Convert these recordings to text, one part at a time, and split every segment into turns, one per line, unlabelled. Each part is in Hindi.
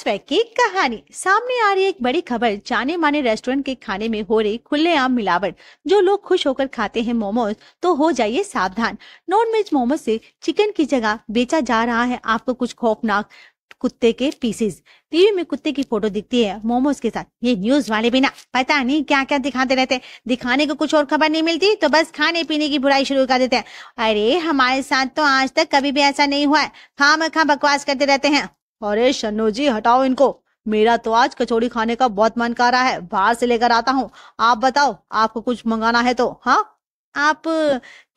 स्वैग की कहानी। सामने आ रही एक बड़ी खबर, जाने माने रेस्टोरेंट के खाने में हो रही खुलेआम मिलावट। जो लोग खुश होकर खाते हैं मोमोज, तो हो जाइए सावधान। नॉन वेज मोमोज से चिकन की जगह बेचा जा रहा है आपको कुछ खौफनाक कुत्ते के पीसेस। टीवी में कुत्ते की फोटो दिखती है मोमोज के साथ। ये न्यूज वाले भी ना पता नहीं क्या क्या दिखाते रहते हैं। दिखाने को कुछ और खबर नहीं मिलती तो बस खाने पीने की बुराई शुरू कर देते हैं। अरे हमारे साथ तो आज तक कभी भी ऐसा नहीं हुआ है, खामखा बकवास करते रहते हैं। अरे शन्नू जी हटाओ इनको, मेरा तो आज कचौड़ी खाने का बहुत मन कर रहा है, बाहर से लेकर आता हूँ। आप बताओ, आपको कुछ मंगाना है तो। हाँ, आप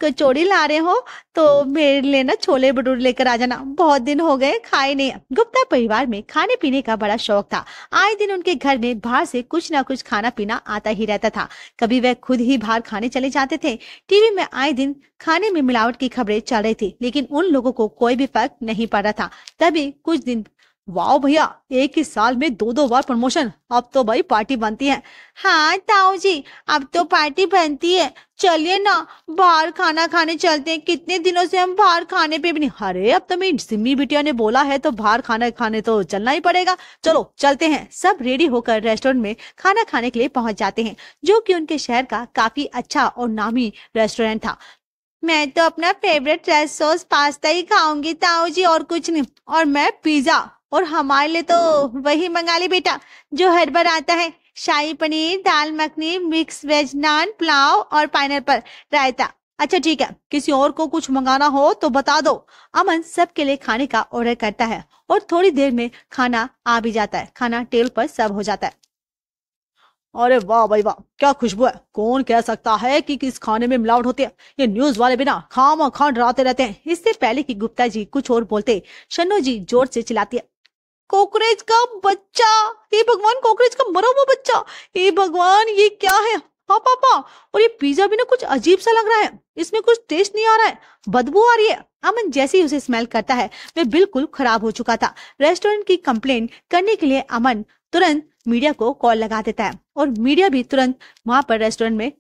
कचौड़ी ला रहे हो तो मेरे लिए ना छोले भटूरे लेकर आ जाना, बहुत दिन हो गए खाए नहीं। गुप्ता परिवार में खाने पीने का बड़ा शौक था। आए दिन उनके घर में बाहर से कुछ ना कुछ खाना पीना आता ही रहता था। कभी वह खुद ही बाहर खाने चले जाते थे। टीवी में आए दिन खाने में मिलावट की खबरें चल रही थी, लेकिन उन लोगों को कोई भी फर्क नहीं पड़ रहा था। तभी कुछ दिन, वाओ भैया, एक ही साल में दो दो बार प्रमोशन, अब तो भाई पार्टी बनती है। हाँ ताऊ जी, अब तो पार्टी बनती है, चलिए ना बाहर खाना खाने चलते हैं। कितने दिनों से हम बाहर खाने पे भी नहीं। अरे अब तो मेरी सिम्मी बिटिया ने बोला है तो बाहर खाना खाने तो चलना ही पड़ेगा। चलो चलते हैं। सब रेडी होकर रेस्टोरेंट में खाना खाने के लिए पहुंच जाते हैं, जो कि उनके शहर का काफी अच्छा और नामी रेस्टोरेंट था। मैं तो अपना फेवरेट रेड सॉस पास्ता ही खाऊंगी ताऊ जी, और कुछ नहीं। और मैं पिज्जा, और हमारे लिए तो वही मंगा ली बेटा जो हर बार आता है। शाही पनीर, दाल मखनी, मिक्स वेज नान, पुलाव और पाइनएप्पल रायता। अच्छा ठीक है, किसी और को कुछ मंगाना हो तो बता दो। अमन सबके लिए खाने का ऑर्डर करता है और थोड़ी देर में खाना आ भी जाता है। खाना टेबल पर सर्व हो जाता है। अरे वाह भाई वाह, क्या खुशबू है। कौन कह सकता है कि किस खाने में मिलावट होती है। ये न्यूज वाले बिना खामखा डराते रहते हैं। इससे पहले कि गुप्ता जी कुछ और बोलते, शन्नू जी जोर से चिल्लाती है, कॉकरोच का बच्चा, हे भगवान, कॉकरोच का मरा हुआ बच्चा, हे भगवान ये क्या है। हाँ पापा, और ये पिज्जा भी ना कुछ अजीब सा लग रहा है, इसमें कुछ टेस्ट नहीं आ रहा है, बदबू आ रही है। अमन जैसे ही उसे स्मेल करता है वह बिल्कुल खराब हो चुका था। रेस्टोरेंट की कंप्लेंट करने के लिए अमन तुरंत मीडिया को कॉल लगा देता है और मीडिया भी तुरंत वहां पर रेस्टोरेंट में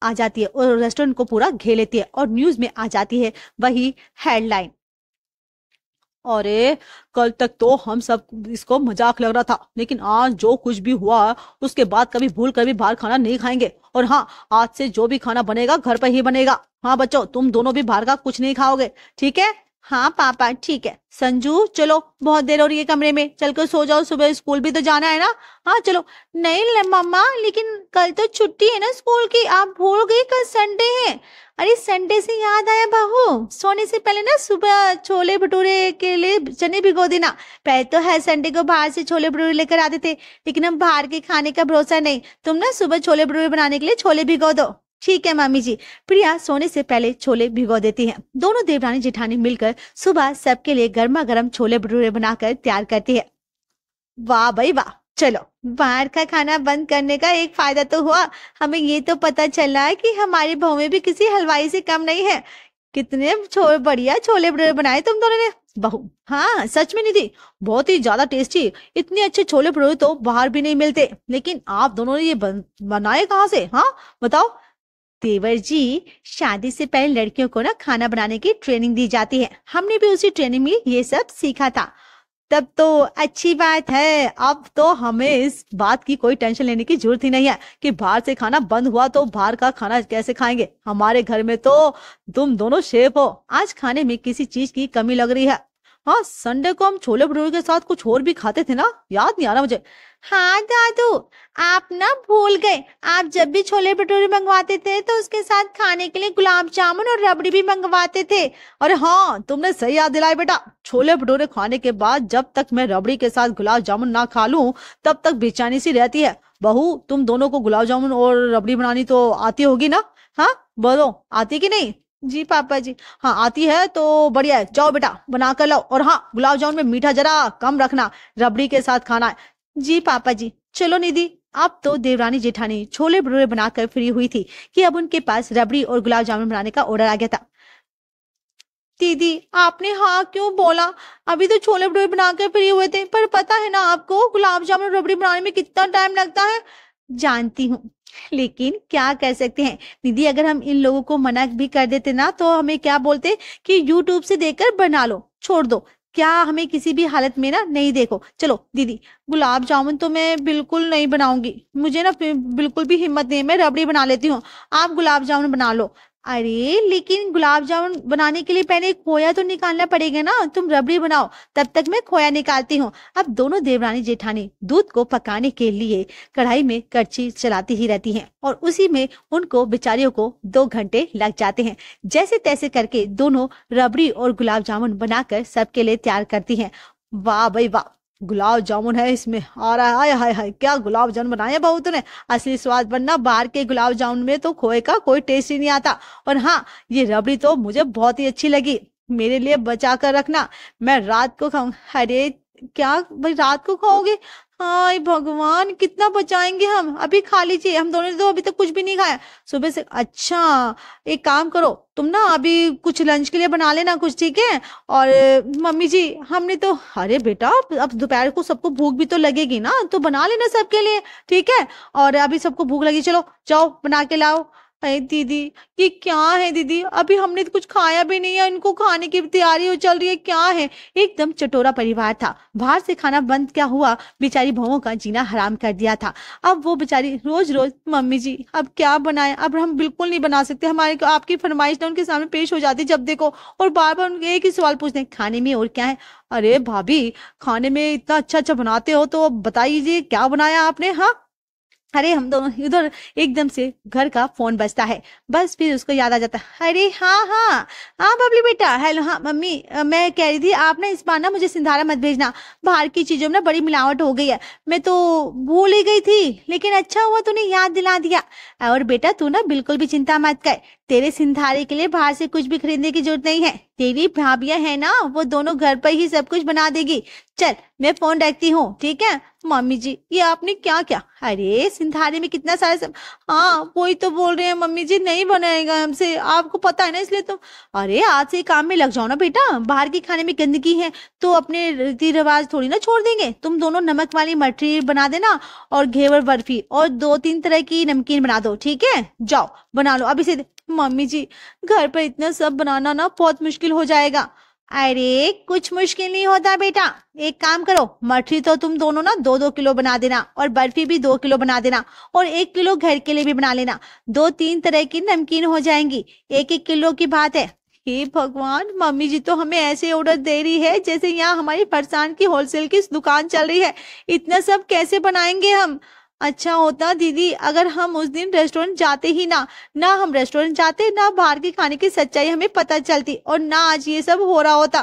आ जाती है और रेस्टोरेंट को पूरा घेर लेती है और न्यूज में आ जाती है वही हेडलाइन। अरे कल तक तो हम सब इसको मजाक लग रहा था, लेकिन आज जो कुछ भी हुआ उसके बाद कभी भूल कर भी बाहर खाना नहीं खाएंगे। और हाँ, आज से जो भी खाना बनेगा घर पर ही बनेगा। हाँ बच्चों, तुम दोनों भी बाहर का कुछ नहीं खाओगे, ठीक है। हाँ पापा ठीक है। संजू चलो, बहुत देर हो रही है कमरे में, चलकर सो जाओ, सुबह स्कूल भी तो जाना है ना। हाँ चलो। नहीं मम्मा, लेकिन कल तो छुट्टी है ना स्कूल की, आप भूल गई कल संडे है। अरे संडे से याद आया बहू, सोने से पहले ना सुबह छोले भटूरे के लिए चने भिगो देना। पहले तो हर संडे को बाहर से छोले भटूरे लेकर आते थे, लेकिन हम बाहर के खाने का भरोसा नहीं। तुम ना सुबह छोले भटूरे बनाने के लिए छोले भिगो दो। ठीक है मम्मी जी। प्रिया सोने से पहले छोले भिगो देती है। दोनों देवरानी जेठानी मिलकर सुबह सबके लिए गर्मा गर्म छोले भटूरे बनाकर तैयार करती है। वाह भाई वाह, चलो बाहर का खाना बंद करने का एक फायदा तो हुआ। हमें ये तो पता चला कि हमारी बहुएं भी किसी हलवाई से कम नहीं है। कितने बढ़िया छोले भटूरे बनाए तुम दोनों ने। बहू, हाँ सच में निधि, बहुत ही ज्यादा टेस्टी। इतने अच्छे छोले भटूरे तो बाहर भी नहीं मिलते, लेकिन आप दोनों ने ये बनाए कहाँ से। हाँ बताओ। देवर जी, शादी से पहले लड़कियों को ना खाना बनाने की ट्रेनिंग दी जाती है, हमने भी उसी ट्रेनिंग में ये सब सीखा था। तब तो अच्छी बात है, अब तो हमें इस बात की कोई टेंशन लेने की जरूरत ही नहीं है कि बाहर से खाना बंद हुआ तो बाहर का खाना कैसे खाएंगे। हमारे घर में तो तुम दोनों शेफ हो। आज खाने में किसी चीज की कमी लग रही है। हाँ, संडे को हम छोले भटूरे के साथ कुछ और भी खाते थे ना, याद नहीं आ रहा मुझे। हाँ दादू, आप ना भूल गए, आप जब भी छोले भटूरे मंगवाते थे तो उसके साथ खाने के लिए गुलाब जामुन और रबड़ी भी मंगवाते थे। अरे हाँ, तुमने सही याद दिलाया बेटा। छोले भटूरे खाने के बाद जब तक मैं रबड़ी के साथ गुलाब जामुन ना खा लूं तब तक बेचैनी सी रहती है। बहू, तुम दोनों को गुलाब जामुन और रबड़ी बनानी तो आती होगी ना। हाँ बोलो, आती कि नहीं। जी पापा जी। हाँ आती है तो बढ़िया है, जाओ बेटा बना कर लाओ। और हाँ, गुलाब जामुन में मीठा जरा कम रखना, रबड़ी के साथ खाना है। जी पापा जी। चलो निधि, अब तो देवरानी जेठानी छोले भटूरे बनाकर फ्री हुई थी कि अब उनके पास रबड़ी और गुलाब जामुन बनाने का ऑर्डर आ गया था। दीदी, आपने हाँ क्यों बोला, अभी तो छोले भटूरे बनाकर फ्री हुए थे, पर पता है ना आपको गुलाब जामुन रबड़ी बनाने में कितना टाइम लगता है। जानती हूँ, लेकिन क्या कर सकते हैं दीदी, अगर हम इन लोगों को मना भी कर देते ना तो हमें क्या बोलते कि यूट्यूब से देखकर बना लो, छोड़ दो। क्या हमें किसी भी हालत में ना नहीं देखो। चलो दीदी, गुलाब जामुन तो मैं बिल्कुल नहीं बनाऊंगी, मुझे ना बिल्कुल भी हिम्मत नहीं है, मैं रबड़ी बना लेती हूँ, आप गुलाब जामुन बना लो। अरे लेकिन गुलाब जामुन बनाने के लिए पहले खोया तो निकालना पड़ेगा ना, तुम रबड़ी बनाओ, तब तक मैं खोया निकालती हूँ। अब दोनों देवरानी जेठानी दूध को पकाने के लिए कढ़ाई में कड़छी चलाती ही रहती हैं और उसी में उनको बेचारियों को 2 घंटे लग जाते हैं। जैसे तैसे करके दोनों रबड़ी और गुलाब जामुन बनाकर सबके लिए तैयार करती हैं। वाह भाई वाह, गुलाब जामुन है इसमें आ रहा है, हाय हाय हाय, क्या गुलाब जामुन बनाया बहू तूने। असली स्वाद बनना, बाहर के गुलाब जामुन में तो खोए का कोई टेस्ट ही नहीं आता। और हाँ, ये रबड़ी तो मुझे बहुत ही अच्छी लगी, मेरे लिए बचा कर रखना, मैं रात को खाऊं। अरे क्या भाई, रात को खाओगे? हाय भगवान, कितना बचाएंगे हम, अभी खा लीजिए, हम दोनों ने तो अभी तक कुछ भी नहीं खाया सुबह से। अच्छा एक काम करो, तुम ना अभी कुछ लंच के लिए बना लेना कुछ, ठीक है। और मम्मी जी हमने तो, अरे बेटा अब दोपहर को सबको भूख भी तो लगेगी ना, तो बना लेना सबके लिए, ठीक है। और अभी सबको भूख लगी, चलो जाओ बना के लाओ। अरे दीदी ये क्या है दीदी, अभी हमने तो कुछ खाया भी नहीं है, इनको खाने की तैयारी हो चल रही है, क्या है। एकदम चटोरा परिवार था, बाहर से खाना बंद क्या हुआ, बेचारी बहुओं का जीना हराम कर दिया था। अब वो बेचारी रोज रोज, मम्मी जी अब क्या बनाए, अब हम बिल्कुल नहीं बना सकते, हमारे आपकी फरमाइश ना उनके सामने पेश हो जाती जब देखो, और बार बार उनके एक ही सवाल पूछते हैं, खाने में और क्या है। अरे भाभी, खाने में इतना अच्छा अच्छा बनाते हो तो बताइए क्या बनाया आपने। हाँ, अरे हम दोनों उधर एकदम से घर का फोन बजता है, बस फिर उसको याद आ जाता है, अरे हाँ हाँ हाँ बबली बेटा, हेलो। हाँ मम्मी, मैं कह रही थी आप ना इस बार ना मुझे सिंधारा मत भेजना, बाहर की चीजों में ना बड़ी मिलावट हो गई है, मैं तो भूल ही गई थी, लेकिन अच्छा हुआ तूने याद दिला दिया। और बेटा तू ना बिल्कुल भी चिंता मत कर, तेरे सिंधारे के लिए बाहर से कुछ भी खरीदने की जरूरत नहीं है, तेरी भाभियां है ना, वो दोनों घर पर ही सब कुछ बना देगी। चल मैं फोन रखती हूँ, ठीक है। मम्मी जी ये आपने क्या क्या, अरे सिंधारे में कितना सारा सब, हाँ वही तो बोल रहे हैं मम्मी जी, नहीं बनाएगा हमसे, आपको पता है ना, इसलिए तो। अरे आज से काम में लग जाओ ना बेटा, बाहर के खाने में गंदगी है तो अपने रीति रिवाज थोड़ी ना छोड़ देंगे। तुम दोनों नमक वाली मठरी बना देना और घेवर बर्फी और 2-3 तरह की नमकीन बना दो, ठीक है। जाओ बना लो अभी से। मम्मी जी घर पर इतना सब बनाना ना बहुत मुश्किल हो जाएगा। अरे कुछ मुश्किल नहीं होता बेटा, एक काम करो, मठरी तो तुम दोनों ना 2-2 किलो बना देना और बर्फी भी 2 किलो बना देना और 1 किलो घर के लिए भी बना लेना, 2-3 तरह की नमकीन हो जाएंगी, 1-1 किलो की बात है। हे भगवान, मम्मी जी तो हमें ऐसे ऑर्डर दे रही है जैसे यहाँ हमारी फरसान की होलसेल की दुकान चल रही है, इतना सब कैसे बनाएंगे हम। अच्छा होता दीदी अगर हम उस दिन रेस्टोरेंट जाते ही ना, ना हम रेस्टोरेंट जाते, ना बाहर के खाने की सच्चाई हमें पता चलती, और ना आज ये सब हो रहा होता।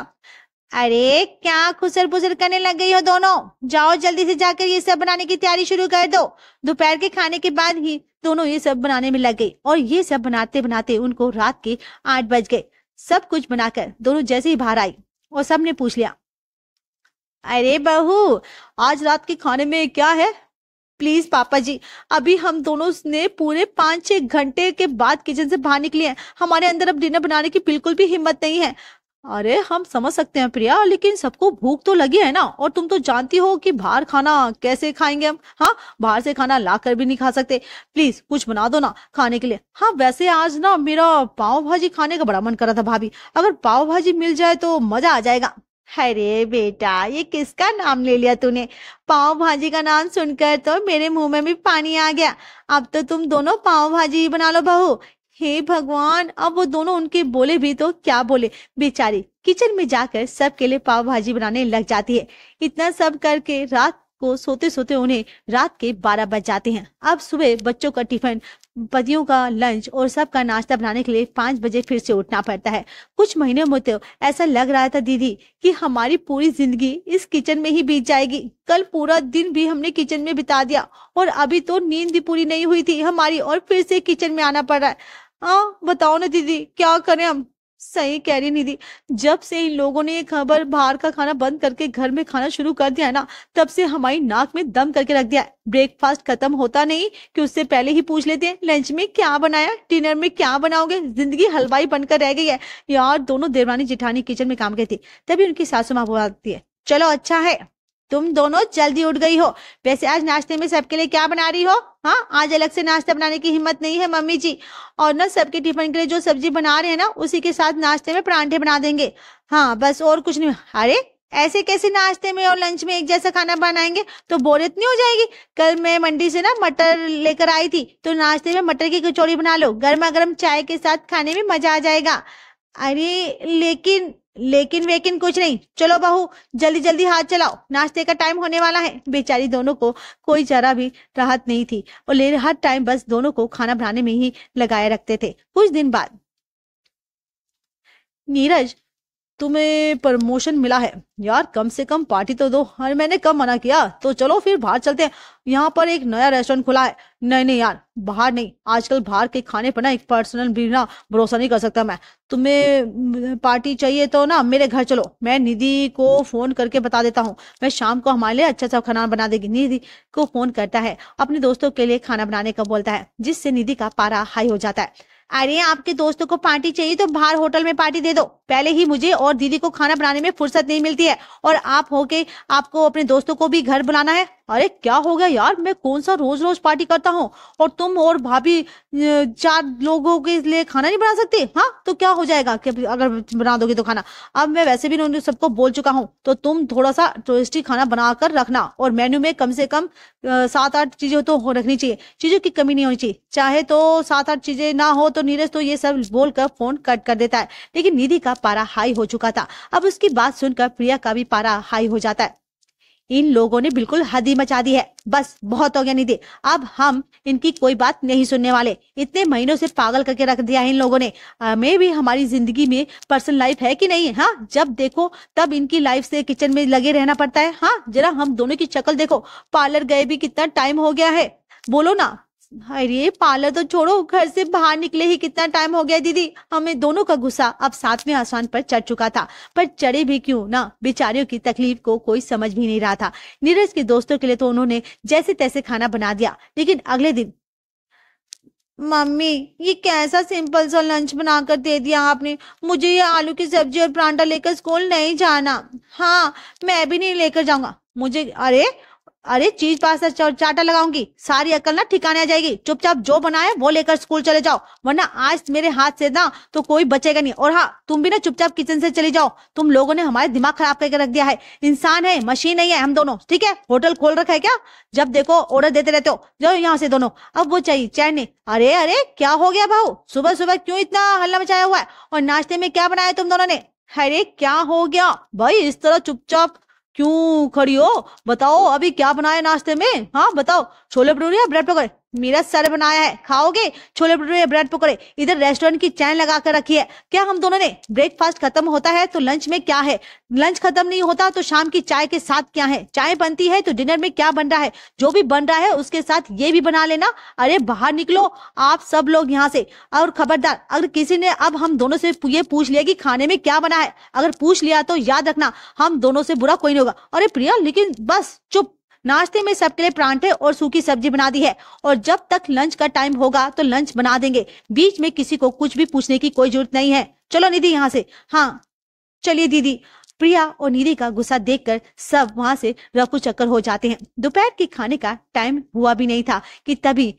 अरे क्या खुसर पुसर करने लग गई हो दोनों, जाओ जल्दी से जाकर ये सब बनाने की तैयारी शुरू कर दो। दोपहर के खाने के बाद ही दोनों ये सब बनाने में लग गई और ये सब बनाते बनाते उनको रात के 8 बज गए। सब कुछ बनाकर दोनों जैसे ही बाहर आई और सबने पूछ लिया, अरे बहू आज रात के खाने में क्या है। प्लीज पापा जी, अभी हम दोनों ने पूरे 5-6 घंटे के बाद किचन से बाहर निकले हैं, हमारे अंदर अब डिनर बनाने की बिल्कुल भी हिम्मत नहीं है। अरे हम समझ सकते हैं प्रिया, लेकिन सबको भूख तो लगी है ना, और तुम तो जानती हो कि बाहर खाना कैसे खाएंगे हम। हाँ, बाहर से खाना ला कर भी नहीं खा सकते, प्लीज कुछ बना दो ना खाने के लिए। हाँ वैसे आज ना मेरा पाव भाजी खाने का बड़ा मन कर रहा था भाभी, अगर पाव भाजी मिल जाए तो मजा आ जाएगा। अरे बेटा ये किसका नाम ले लिया तूने, पाव भाजी का नाम सुनकर तो मेरे मुंह में भी पानी आ गया। अब तो तुम दोनों पाव भाजी बना लो बहू। हे भगवान, अब वो दोनों उनके बोले भी तो क्या बोले, बेचारी किचन में जाकर सबके लिए पाव भाजी बनाने लग जाती है। इतना सब करके रात को सोते सोते उन्हें रात के 12 बज जाते हैं। अब सुबह बच्चों का टिफिन, पतियों का लंच और सबका नाश्ता बनाने के लिए 5 बजे फिर से उठना पड़ता है। कुछ महीनों में तो ऐसा लग रहा था दीदी कि हमारी पूरी जिंदगी इस किचन में ही बीत जाएगी। कल पूरा दिन भी हमने किचन में बिता दिया और अभी तो नींद भी पूरी नहीं हुई थी हमारी, और फिर से किचन में आना पड़ रहा है। हाँ बताओ ना दीदी क्या करें हम। सही कह रही निधि, जब से इन लोगों ने ये खबर बाहर का खाना बंद करके घर में खाना शुरू कर दिया है ना, तब से हमारी नाक में दम करके रख दिया है। ब्रेकफास्ट खत्म होता नहीं कि उससे पहले ही पूछ लेते हैं लंच में क्या बनाया, डिनर में क्या बनाओगे। जिंदगी हलवाई बनकर रह गई है यार। दोनों देवरानी जिठानी किचन में काम करती थी, तभी उनकी सासू माँ बोलती है, चलो अच्छा है तुम दोनों जल्दी उठ गई हो। वैसे आज नाश्ते में सबके लिए क्या बना रही हो। हाँ आज अलग से नाश्ता बनाने की हिम्मत नहीं है मम्मी जी, और ना सबके टिफिन के लिए जो सब्जी बना रहे हैं ना उसी के साथ नाश्ते में परांठे बना देंगे। हाँ बस और कुछ नहीं। अरे ऐसे कैसे नाश्ते में और लंच में एक जैसा खाना बनाएंगे, तो बोरियत नहीं हो जाएगी। कल मैं मंडी से ना मटर लेकर आई थी, तो नाश्ते में मटर की कचौड़ी बना लो, गर्मा गर्म चाय के साथ खाने में मजा आ जाएगा। अरे लेकिन लेकिन वेकिन कुछ नहीं, चलो बहू जल्दी जल्दी हाथ चलाओ, नाश्ते का टाइम होने वाला है। बेचारी दोनों को कोई जरा भी राहत नहीं थी और हर टाइम बस दोनों को खाना बनाने में ही लगाए रखते थे। कुछ दिन बाद, नीरज तुम्हें प्रमोशन मिला है यार, कम से कम पार्टी तो दो। अरे मैंने कब मना किया, तो चलो फिर बाहर चलते हैं, यहाँ पर एक नया रेस्टोरेंट खुला है। नहीं नहीं यार, बाहर नहीं, आजकल बाहर के खाने पर ना एक पर्सनल भी ना भरोसा नहीं कर सकता मैं। तुम्हें पार्टी चाहिए तो ना मेरे घर चलो, मैं निधि को फोन करके बता देता हूँ, मैं शाम को हमारे लिए अच्छा सा खाना बना देगी। निधि को फोन करता है, अपने दोस्तों के लिए खाना बनाने का बोलता है, जिससे निधि का पारा हाई हो जाता है। अरे आपके दोस्तों को पार्टी चाहिए तो बाहर होटल में पार्टी दे दो, पहले ही मुझे और दीदी को खाना बनाने में फुर्सत नहीं मिलती है, और आप हो के आपको अपने दोस्तों को भी घर बुलाना है। अरे क्या हो गया यार, मैं कौन सा रोज रोज पार्टी करता हूँ, और तुम और भाभी 4 लोगों के लिए खाना नहीं बना सकते? हाँ तो क्या हो जाएगा कि अगर बना दोगे तो खाना। अब मैं वैसे भी उन सबको बोल चुका हूँ, तो तुम थोड़ा सा टेस्टी खाना बना कर रखना, और मेन्यू में कम से कम 7-8 चीजें तो रखनी चाहिए, चीजों की कमी नहीं होनी चाहिए। चाहे तो 7-8 चीजें ना हो तो नीरज तो ये सब बोलकर फोन कट कर देता है। लेकिन निधि का पारा हाई हो चुका था। अब उसकी बात सुनकर प्रिया का भी पारा हाई हो जाता है। इन लोगों ने बिल्कुल हद ही मचा दी है, बस बहुत हो गया निधि, अब हम इनकी कोई बात नहीं सुनने वाले। इतने महीनों से पागल करके रख दिया है इन लोगों ने। हमें भी हमारी जिंदगी में पर्सनल लाइफ है कि नहीं है? हाँ, जब देखो तब इनकी लाइफ से किचन में लगे रहना पड़ता है। हाँ, जरा हम दोनों की शक्ल देखो, पार्लर गए भी कितना टाइम हो गया है, बोलो ना। अरे पार्लर तो छोड़ो, घर से बाहर निकले ही कितना टाइम हो गया दीदी। हमें दोनों का गुस्सा अब 7वें आसमान पर चढ़ चुका था, पर चढ़े भी क्यों ना, बेचारियों की तकलीफ को कोई समझ भी नहीं रहा था। नीरज के दोस्तों के लिए तो उन्होंने जैसे तैसे खाना बना दिया, लेकिन अगले दिन, मम्मी ये कैसा सिंपल सा लंच बनाकर दे दिया आपने, मुझे ये आलू की सब्जी और परांठा लेकर स्कूल नहीं जाना। हाँ मैं भी नहीं लेकर जाऊंगा, मुझे अरे अरे चीज पास्ता चाटा लगाऊंगी, सारी अकल ना ठिकाने आ जाएगी। चुपचाप जो बनाए वो लेकर स्कूल चले जाओ, वरना आज मेरे हाथ से ना तो कोई बचेगा नहीं। और हाँ, तुम भी ना चुपचाप किचन से चली जाओ, तुम लोगों ने हमारे दिमाग खराब करके रख दिया है। इंसान है, मशीन नहीं है हम दोनों, ठीक है? होटल खोल रखा है क्या? जब देखो ऑर्डर देते रहते हो, जाओ यहाँ से दोनों। अब वो चाहिए चैन नहीं। अरे अरे क्या हो गया भाऊ, सुबह सुबह क्यों इतना हल्ला मचाया हुआ है, और नाश्ते में क्या बनाया तुम दोनों ने? अरे क्या हो गया भाई, इस तरह चुपचाप क्यों खड़ी हो? बताओ अभी क्या बनाया नाश्ते में? हाँ बताओ, छोले भटूरे या ब्रेड पकौड़े? मेरा सर बनाया है, खाओगे छोले भटूरे या ब्रेड पकौड़े? इधर रेस्टोरेंट की चैन लगा कर रखी है क्या हम दोनों ने? ब्रेकफास्ट खत्म होता है तो लंच में क्या है, लंच खत्म नहीं होता तो शाम की चाय के साथ क्या है, चाय बनती है तो डिनर में क्या बन रहा है, जो भी बन रहा है उसके साथ ये भी बना लेना। अरे बाहर निकलो आप सब लोग यहाँ से, और खबरदार अगर किसी ने अब हम दोनों से ये पूछ लिया कि खाने में क्या बना है, अगर पूछ लिया तो याद रखना हम दोनों से बुरा कोई नहीं होगा। अरे प्रिया लेकिन बस चुप, नाश्ते में सबके लिए परांठे और सूखी सब्जी बना दी है, और जब तक लंच का टाइम होगा तो लंच बना देंगे, बीच में किसी को कुछ भी पूछने की कोई जरूरत नहीं है। चलो निधि यहाँ से। हाँ चलिए दीदी। प्रिया और निधि का गुस्सा देखकर सब वहां से रफू चक्कर हो जाते हैं। दोपहर के खाने का टाइम हुआ भी नहीं था कि तभी,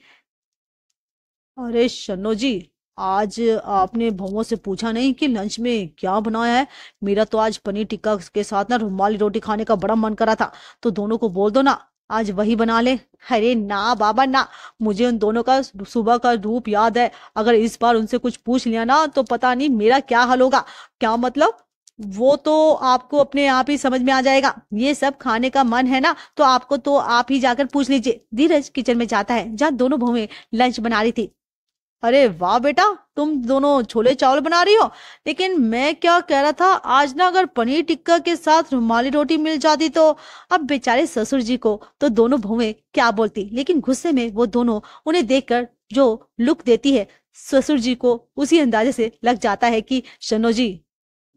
अरे शन्नो जी, आज आपने भवों से पूछा नहीं कि लंच में क्या बनाया है? मेरा तो आज पनीर टिक्का के साथ ना रुमाली रोटी खाने का बड़ा मन करा था, तो दोनों को बोल दो ना आज वही बना ले। अरे ना बाबा ना, मुझे उन दोनों का सुबह का रूप याद है, अगर इस बार उनसे कुछ पूछ लिया ना तो पता नहीं मेरा क्या हाल होगा। क्या मतलब? वो तो आपको अपने आप ही समझ में आ जाएगा। ये सब खाने का मन है ना तो आपको तो आप ही जाकर पूछ लीजिए। धीरज किचन में जाता है जहाँ दोनों बहुएं लंच बना रही थी। अरे वाह बेटा, तुम दोनों छोले चावल बना रही हो, लेकिन मैं क्या कह रहा था, आज ना अगर पनीर टिक्का के साथ रुमाली रोटी मिल जाती तो। अब बेचारे ससुर जी को तो दोनों बहुएं क्या बोलती, लेकिन गुस्से में वो दोनों उन्हें देखकर जो लुक देती है, ससुर जी को उसी अंदाजे से लग जाता है कि शनो जी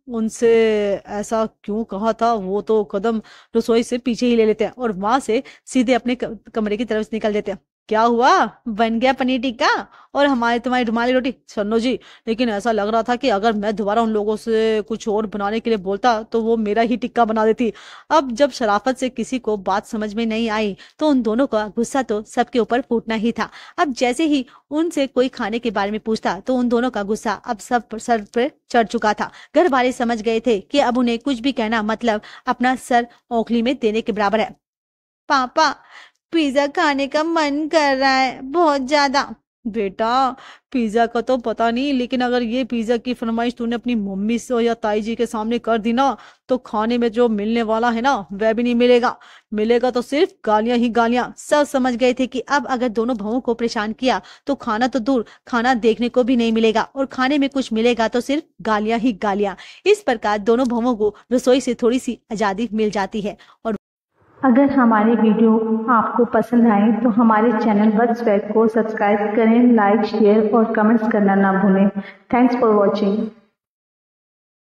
उनसे ऐसा क्यों कहा था। वो तो कदम रसोई से पीछे ही ले लेते हैं और वहां से सीधे अपने कमरे की तरफ निकल देते हैं। क्या हुआ, बन गया पनीर टिक्का और हमारे तुम्हारी रुमाली रोटी? सन्नो जी, लेकिन ऐसा लग रहा था कि अगर मैं दोबारा उन लोगों से कुछ और बनाने के लिए बोलता तो वो मेरा ही टिक्का बना देती। अब जब शराफत से किसी को बात समझ में नहीं आई तो उन दोनों का गुस्सा तो सबके ऊपर फूटना ही था। अब जैसे ही उनसे कोई खाने के बारे में पूछता तो उन दोनों का गुस्सा अब सब सर पर चढ़ चुका था। घर वाले समझ गए थे कि अब उन्हें कुछ भी कहना मतलब अपना सर ओखली में देने के बराबर है। पापा, पिज्जा खाने का मन कर रहा है बहुत ज्यादा। बेटा, पिज्जा का तो पता नहीं, लेकिन अगर ये पिज्जा की फरमाइश तूने अपनी मम्मी से या ताई जी के सामने कर दी ना तो खाने में जो मिलने वाला है ना वह भी नहीं मिलेगा। मिलेगा तो सिर्फ गालियां ही गालियां। सब समझ गए थे कि अब अगर दोनों भाइयों को परेशान किया तो खाना तो दूर, खाना देखने को भी नहीं मिलेगा और खाने में कुछ मिलेगा तो सिर्फ गालियां ही गालियां। इस प्रकार दोनों भाइयों को रसोई से थोड़ी सी आजादी मिल जाती है। और
अगर हमारी वीडियो आपको पसंद आए तो हमारे चैनल वत्स वेब को सब्सक्राइब करें, लाइक, शेयर और कमेंट्स करना ना भूलें। Thanks for watching.